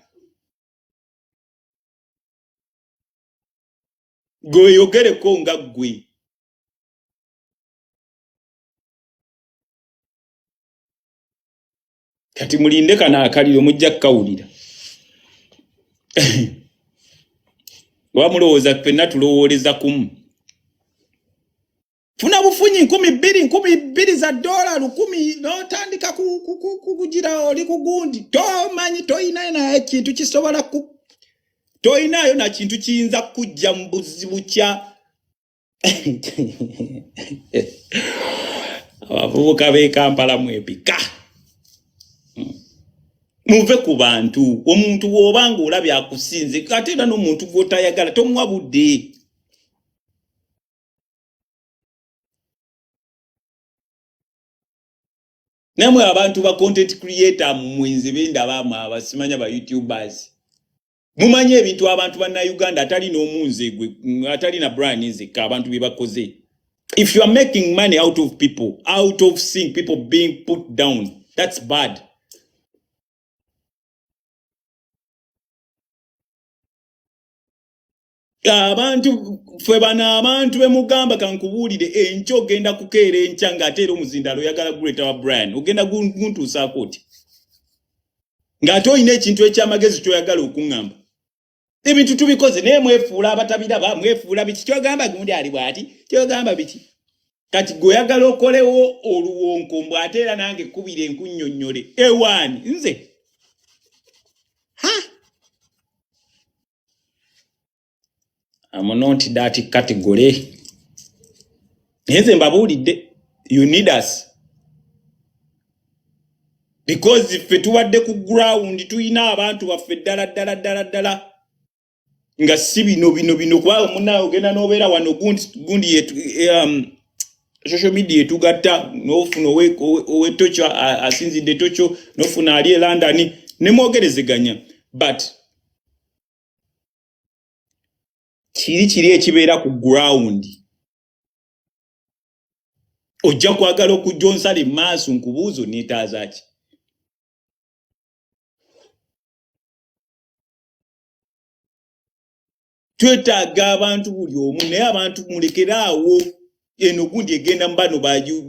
A: Gwe weeyogereko nga gwe. Kati mulinde kana akaliro mujja kawulira. Wamulowooza ffenna tulowooleza kumu. Funa bufunyi 2,000 za dola 10,000 n'otandika kugira oli ku gundi. Tomanyi toyina na ekintu kisobola toyinayo na kintu kiyinza kujja mu buzibu kya abavubuka b'e Kampala mwepika. Muve ku bantu omuntu w'obanga olabye akusinze ate era n'omuntu gw'otayagala tomuwa budde. Namwe abantu ba content creator mwenzi bendabaamu abasimanya ba YouTubers mumanye ebintu abantu banna Uganda atali n'omunze gwe atali na Bryan nzeka abantu bye bakoze. If you are making money out of people, out of seeing people being put down, that's bad. Abantu fwe bana abantu bemugamba kankubuulire enkyo ogenda kukeera enkya ng'ate era omuzindalo oyagala guleta wa Bryan ogenda guntuusaako oti ng'ate olina ekintu ekyamagezi kyoyagala okuŋŋamba ebintu tubikoze naye mwefuula abatabiraba mwefuula biki kyogamba gundi ali bw'ati kyogamba biki kati gweoyagala okolewo oluwonko mbw ate era nange ekkubira enkunnyonnyole ewaani nze I'm not that category. Nze mbabuulidde you need us because if tuwadde ku ground tuyina abantu baffe ddala nga si bino kuba munaawe ogenda n'obeera wano gundi yetu social media etugatta n'ofuna ow'etokyo asinzidde etokyo n'ofuna ali e London ne mwogerezeganya but kiri ekibeera ku ground ojja kwagala okujja onsala emaaso nkubuuzo neetaazaaki twetaaga abantu buli omu naye abantu mulekeraawo eno gundi egenda mbano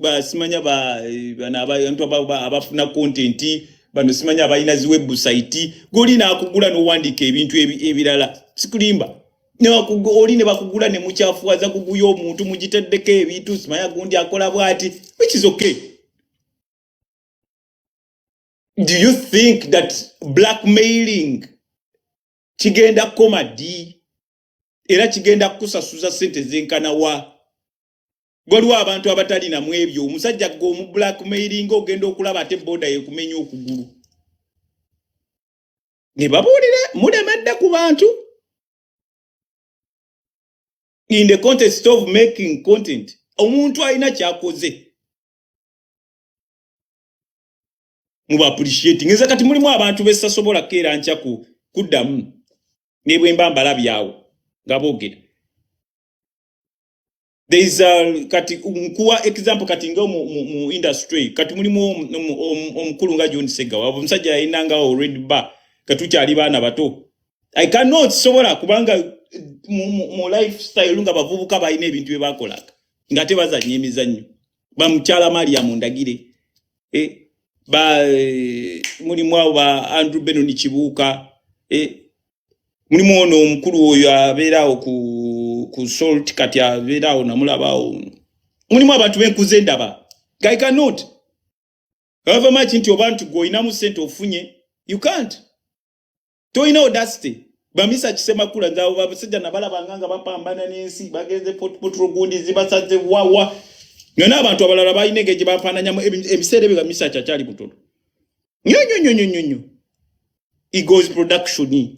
A: basimanya abantu abafuna content bano simanya abalina zi website goli nakugula n'owandika ebintu ebirala sikulimba oli ne bakugula ne mukyafuwaza kuguyo omuntu mugiteddeko ebintu simanya gundi akola bwati which is okay. Do you think that blackmailing kigenda komadi era kigenda kusasuza sente zenkana wa goliwo abantu abatali na mwebyo omusajja go mu blackmailing ogenda okulaba ate boda yekumenya okugulu ne babulire mulemedde ku bantu in the context of making content omuntu alina kyakoze muba appreciating eza kati mulimu abantu bessasobola keera nchaku kuddamu nebwe mbambala byawo ngabogera. There is kati nkuwa example kati ngo mu industry kati mulimu omukulu nga John Sega wabo musajja yinanga already ba katucha ali bana bato I cannot sobola kubanga mu lifestyle lunga bavubuka bayina ebintu byebakolaka ngate bazanye emizannyo bamuchala Maria mundagire ba mulimu ba Andrew Benoni Kibuuka mulimu ono omukulu oyo abeerawo ku salt kati abeerawo namulabawo mulimu abantu benkuze ndaba I cannot however much nti obantu goina mu sente ofunye you can't toina audacity bamisa kisema kula nzao babasajja nabala banganga bapambana n'ensi bagenze potro gundi zibasaze wawa ngana abantu abalala bayinege gye bafananya ebiseere bigamisa kyachali mutoto nyonyo Eagles production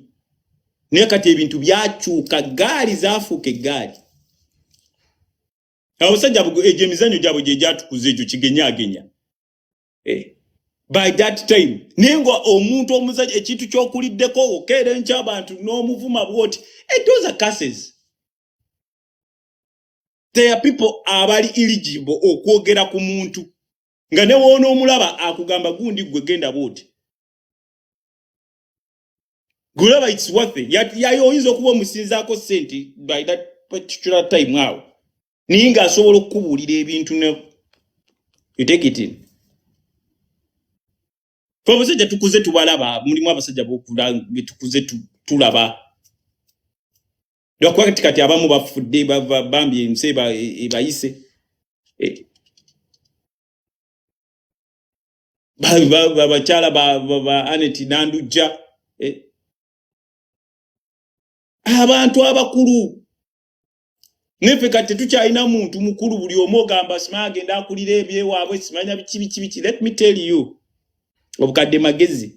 A: ne kati ebintu byachuka gali zafuke gali abasajja eje mizanyo jabo je jatukuze ekyo kigenyagenya by that time nengo omuntu omuzajja ekintu kyokuliddeko okere nchabantu n'omuvuma bwoti those are curses. There are people abali eligible okwogera ku muntu nga ne woona omulaba akugamba gundi gwe genda bwoti gulaba it's worth it yayo oyinza okuba omusinzaako sente by that particular time awo ninga asobola okukubulira ebintu ne you take it in. Abasajja tukuze tubalaba mulimu abasajja bokula betukuze tulaba dokwa kati abamu bafudde bambye nseba ebayise bachala ba Aneti Nandujja abantu abakulu nefe kati tukyalina muntu mukulu buli omogamba simagenda akulira ebyewaabwe simanya bichi let me tell you obukadde magezi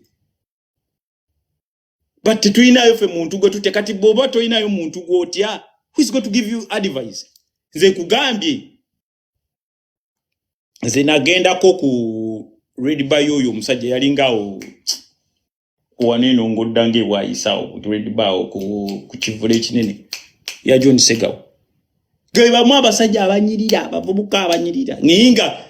A: but tuinayo fe muntu gwe tute kati boba toinayo muntu gwotya who is going to give you advice nze kugambye nze nagenda ko ku Red Bar yoyo musajja yalingawo waneno ngoddange bwayisaawo Red Bar ku kivule kinene ya John Segawo gwe mu abasajja abanyirira abavubuka abanyirira ninga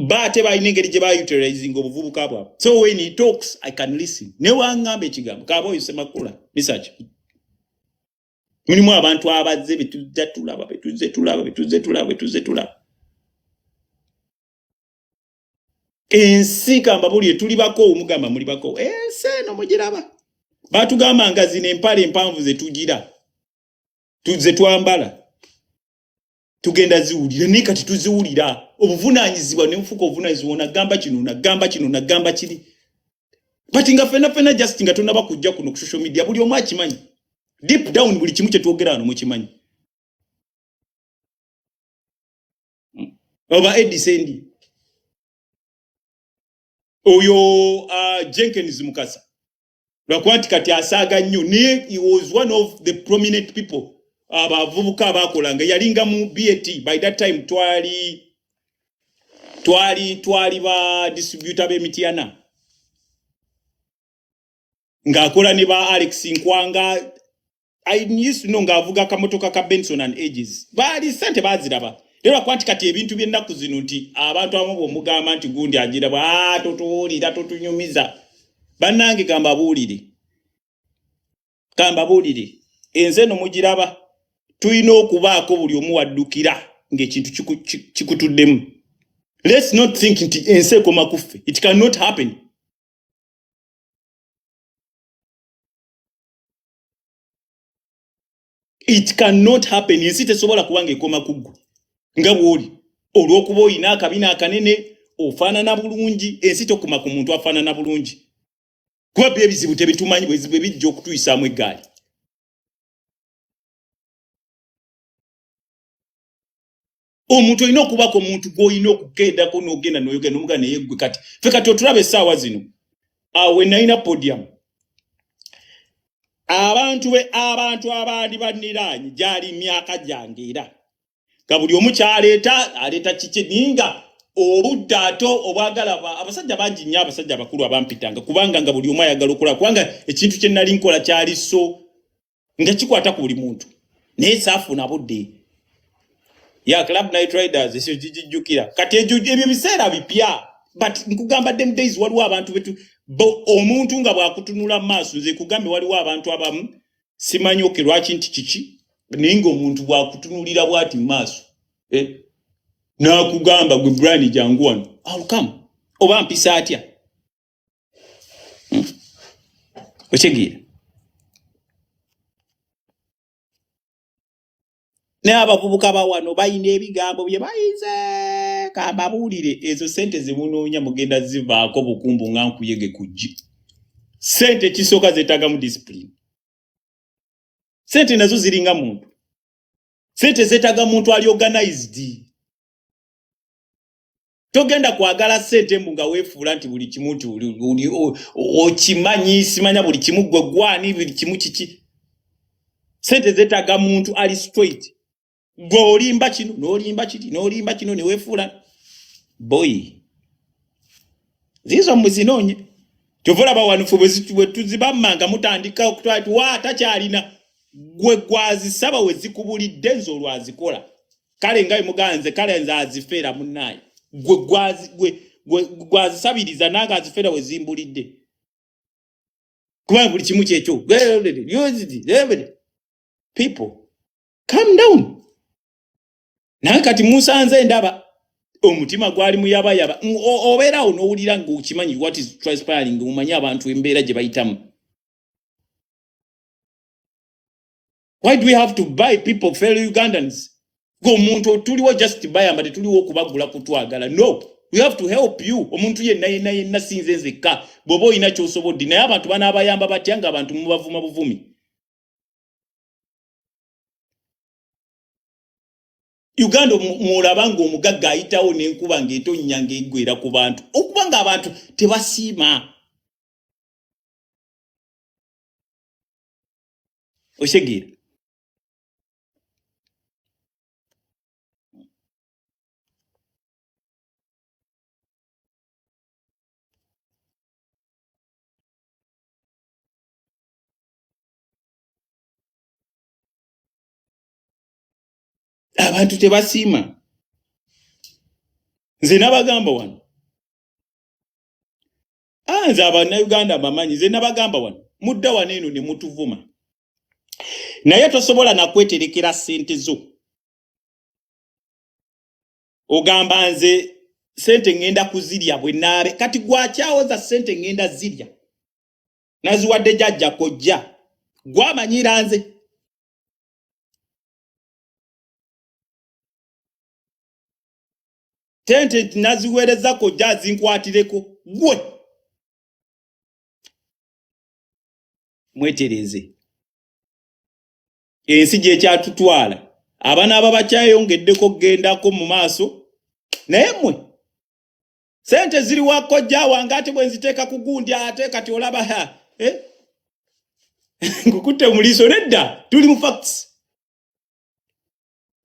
A: bate bayinengeri gye utilizing obuvubuka bwabo so when he talks I can listen ne wangambe ekigambo kabo yisema kula research mulimu abantu abazze betuze tulaba ensi kamba buli tuli bako omugamba muli bako seno mugiraba batugamba ngazi n'empale empanvu ze tugira tuze twambala tugenda ziwulira ne kati tuziwulira obuvunanyizibwa ne mfuko obuvunanyizibwa nagamba kiri but nga fena just nga tonna bakujja kuno ku social media buli omu akimanyi deep down buli kimu kye twogera wano mukimanyi oba Edisendi oyo Jenkins Mukasa lwakwanti kati asaaga nnyo ne he was one of the prominent people abavubuka abakolanga yalinga mu BAT by that time twali ba distributor b'emitiana ng'akola ne ba Alex Nkwanga I used to know ng'avuga kamotoka ka Benson and Edges bali sente baziraba lero kwanti kati ebintu by'ennaku zino nti abantu abamu bomugamba nti gundi agira ba totuwulira totunyumiza bannange kamba buulire enze no mugiraba tuyina okubaako buli omu waddukira ng'ekintu kikutuddemu. Let's not think nti ensi ekoma kuffe. It cannot happen. It cannot happen. Ensi tesobola kubanga ekoma kuggwe. Nga bw'oli. Olw'okuba olina akabina akanene, ofaanana bulungi, ensi tokoma ku muntu afaanana bulungi. Kuba ebizibu tebitumanyi bwe bijja okutuyisaamu eggaali. Omuntu olina okubako omuntu gw'olina okugendako n'ogenda n'oyogera n'omuga naye ggwe kati. Ffe kati otulaba essaawa zino. Awe nalina podium. Abantu abaali banniraanye gyali myaka gyange era. Ka buli omu kyaleeta kiki ninga obuddato obwagala abasajja bangi nnyo abasajja abakulu abampitanga kubanga nga buli omu ayagala okola kubanga ekintu kye nali nkola kyali so nga kikwata ku buli muntu. Naye saafuna budde. Ya Club Night Riders esyo gijjukira. Kati ebyo biseera bipya. But nkugamba them days waliwo abantu betu omuntu nga bwakutunula maaso nze kugambe waliwo abantu abamu simanyi lwaki nti kiki naye ng'omuntu bwakutunulira bwati maaso n'akugamba gwe Bryan jangu wano come oba mpisa atya okitegera. N'abavubuka bawano bayina ebigambo bye bayize kambabuulire ezo sente zimunoonya mugenda zivaako bukumbu nga nkuyege kujji. Sente kisooka zeetaaga mu discipline. Sente nazo ziringa muntu. Sente zeetaaga muntu ali organized. Togenda kwagala sente mbu nga weefuula nti buli kimu nti okimanyi simanya buli kimu gwe gwani buli kimu kiki. Sente zeetaaga muntu ali straight. Gwe olimba kino n'olimba kino ne weefuula boy. Zizo muzinoonye. Kyova laba wano bwe tuzibamanga mutandika okutwala ti takyalina gwe gwazisaba we zikubulidde nzo lwazikola. Kale nga muganze kale nze azifeera munnaye. Gwe gwazisabiriza nanga azifeera we zimbulidde. Kuba buli kimu kyekyo. People, calm down. Naye kati musanze ndaba omutima gwali muyabayaba obeerawo n'owulira ng'okimanyi what is transpiring omanyi abantu embeera gye bayitamu. Why do we have to buy people fellow Ugandans? Omuntu tuliwo just buy amba tetuliwo okubagula kutwagala. No, we have to help you. Omuntu yenna sinze nzekka bw'oba olina ky'osobodde naye abantu banaabayamba batya nga abantu mubavuma buvumi. Uganda mulaba ng'omugagga ayitawo n'enkuba ng'etonnya ng'eggwera ku bantu okuba nga abantu tebasiima. Okitegera. Abantu tebasiima. Nze nabagamba wano. Nze Abannayuganda bamanyi nze nabagamba wano. Mudda wano eno ne mutuvuma. Naye tosobola na kweterekera ssente zo. Ogamba nze ssente ngenda kuzirya bwe naabe. Kati gwakyawoza ssente ngenda zirya. Naziwadde jjajja kojja. Gwamanyira nze. Tente naziweereza kojja zinkwatireko. Gwe. Mwetereze. Ensi gye kyatutwala. Abaana ababakyayongeddeko gendako mu maaso. Naye mmwe. Sente ziri wa kojja wange ate bwe nziteeka ku gundi ate kati olaba ngukutte mu liiso nedda tuli mu facts.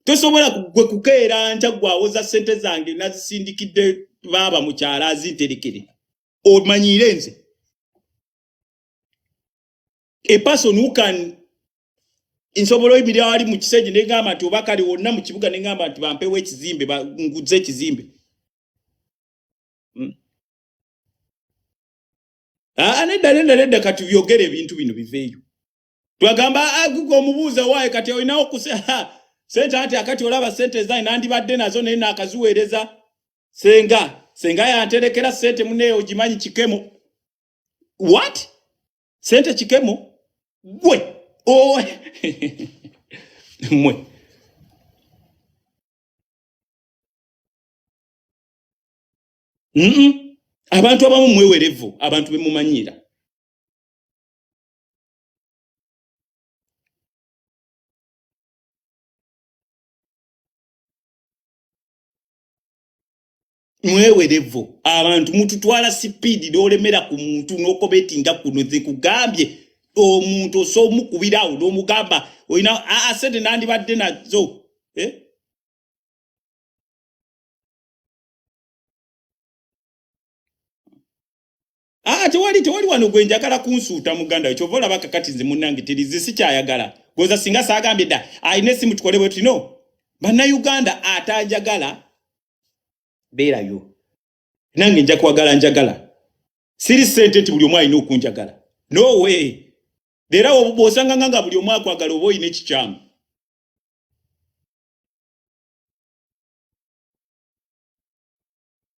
A: Tosobola gwe kukeera nta gwawoza sente zange nazisindikidde baba mu kyala azinterekere. Omanyire nze. A person who can insobola ibiri ali mu kiseje negamba nti obakali wonna mu kibuga negamba nti bampewe ekizimbe nguze ekizimbe. Nedda kati byogere ebintu bino biveeyo. Twagamba agugo omubuuza waaye kati olinawo kuse sente ati akati olaba sente za nandibadde nazo naye nakaziweereza senga yanterekera sente muneyo ogimanyi kikemo. What? Sente kikemo? Gwe mwe abantu abamu mwewerevu abantu bemumanyira. Mwewerevu abantu mututwala speed dolemera ku muntu nokobetinga kuno zikugambye omuntu osomukubirawo nomugamba oyina asente nandibadde nazo tewali wano gwenjagala kunsuuta muganda we kyova olaba kakati nze munnange terizi sikyayagala goza singa saagambye dda ayina esimu tukole bwe tuno bannayuganda atanjagala beerayo nange nja kwagala njagala siri sente nti buli omu alina okunjagala no way era bw'osanga nga buli omu akwagala oba oyina ekikyamu.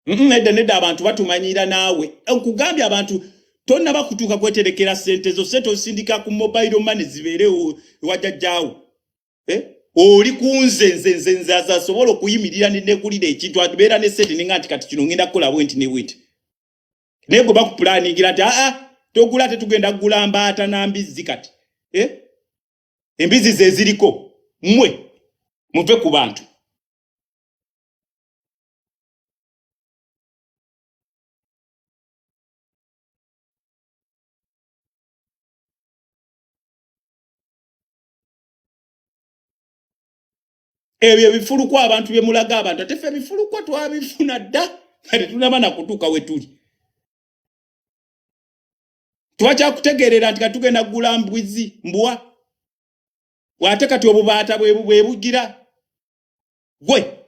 A: Nedda abantu batumanyira naawe nkugambye abantu tonna bakutuuka kweterekera sente zo sente osindika ku mobile money zibeere wajjajjaawo oli kunze nze asobola okuyimirira nekulira ekintu atubeera ne sente ninga nti kati kino ngenda kukola bwenti ne bwenti naye gwe bakupulaningira nti togula tetugenda kugula mbaata nambizi kati embizi ze ziriko mmwe muve ku bantu. Ebyo bifulukwa abantu byemulaga abantu atefe bifulukwa twabifuna dda kale tunamana kutuuka we tuli twakyakutegeerera nti katugenda kugula mbwizi mbwa wate kati obubaata bwe bugira gwe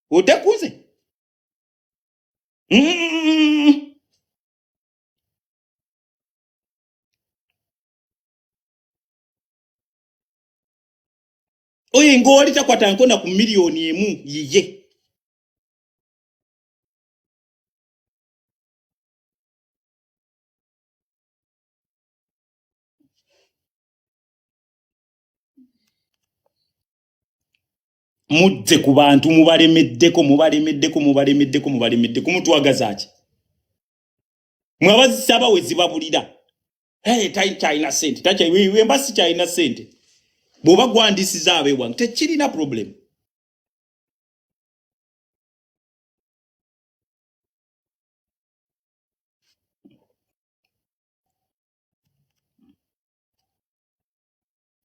A: otekuze oye ng'oli takwata nkona ku miliyoni emu yiye mudde ku bantu mubalemeddeko mutwagazaaki mwabazisaba we zibabulira kyalina sente wembasi kyalina sente bw'oba gwandisiza abeewange tekirina problem.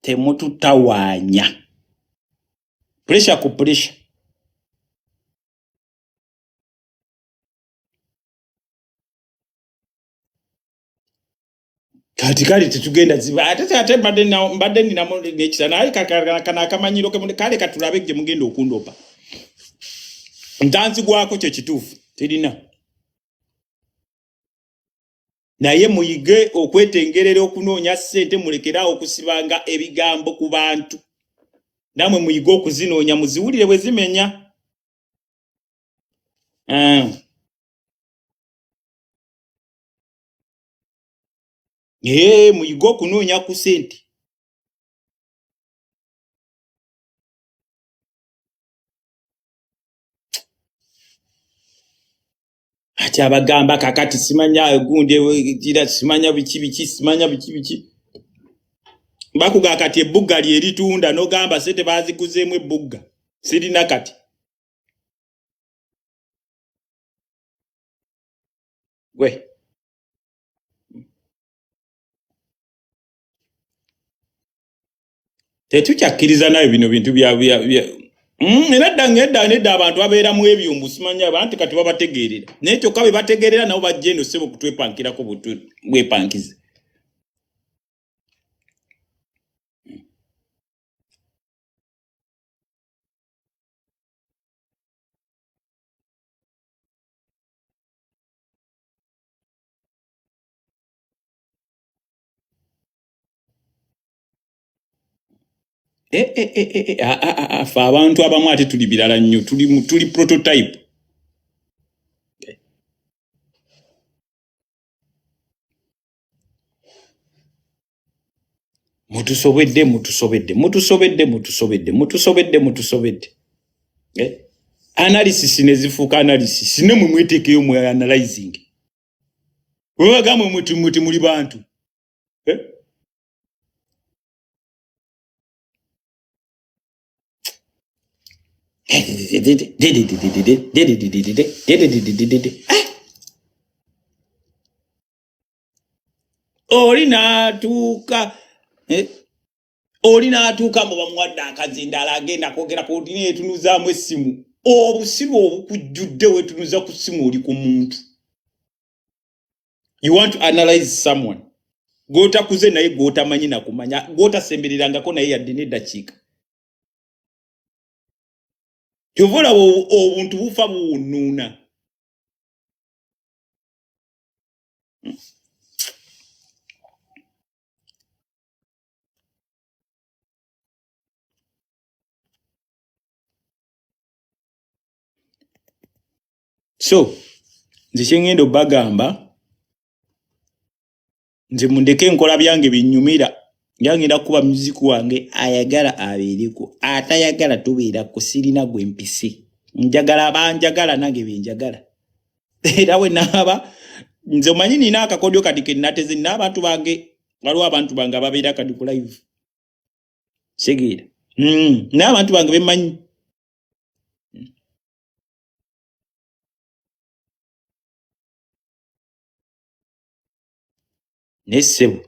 A: Temututawaanya pressure ku pressure. Kati tetugenda ziba ate mbadde ninamu nekisa naye kana akamanyiro ke kale katulabe gye mugenda okundopa ntanzigwako kye kituufu terina naye muyige okwetengerera okunoonya ssente mulekerawo okusibanga ebigambo ku bantu namwe muyige okuzinoonya muziwulire bwe zimenya muyige okunoonya ku ssente. Ati abagamba kakati simanya gunde tira simanya biki simanya biki bakuga kati ebbuga lyeritunda no gamba sente bazikuzeemu ebbuga sirina kati gwe tetukyakkiriza nayo bino bintu bya nedda abantu babeera mu ebyumbu simanya abantu kati babategeerera naye kyokka bwe bategeerera nabo bajja eno ssebo kutwepankirako bwepankize. Fa abantu abamu ate tuli birala nnyo tuli prototype. Mutusobedde. Analysis nezifuka analysis ne mwe mwetekeyo mwe analyzing. Wewagamwe muti muli bantu. Oli natuuka mu bamwadda akazindala agenda kwogera ku dini etunuzaamu essimu. Obusiru obukujjudde wetunuza ku ssimu oli ku muntu. You want to analyze someone. Gota kuze naye gota manyi na kumanya. Gota sembererangako naye yadde neddakiika. Kyovola obuntu bufa buwunuuna. So, nze kyengendo bagamba nze mundeke nkola byange binyumira ngenda kuba muziku wange ayagala abeereko atayagala tubeerako sirina gwe mpise njagala abanjagala nange benjagala era we naaba nze omanyi nina akakodyo kati ke nateze n'abantu bange waliwo abantu bange ababeera kati ku live segeera n'abantu bange bemanyi nesebo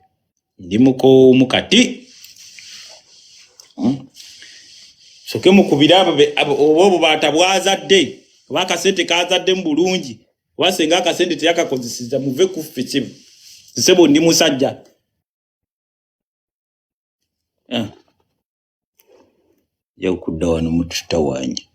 A: ndi muko mukati soke mukubira abo batabwazadde bakasente kazadde mu bulungi wasenga akasente teyakakozesiza muve ku ffikimu sebo ndi musajja yakudda wano mututa wanje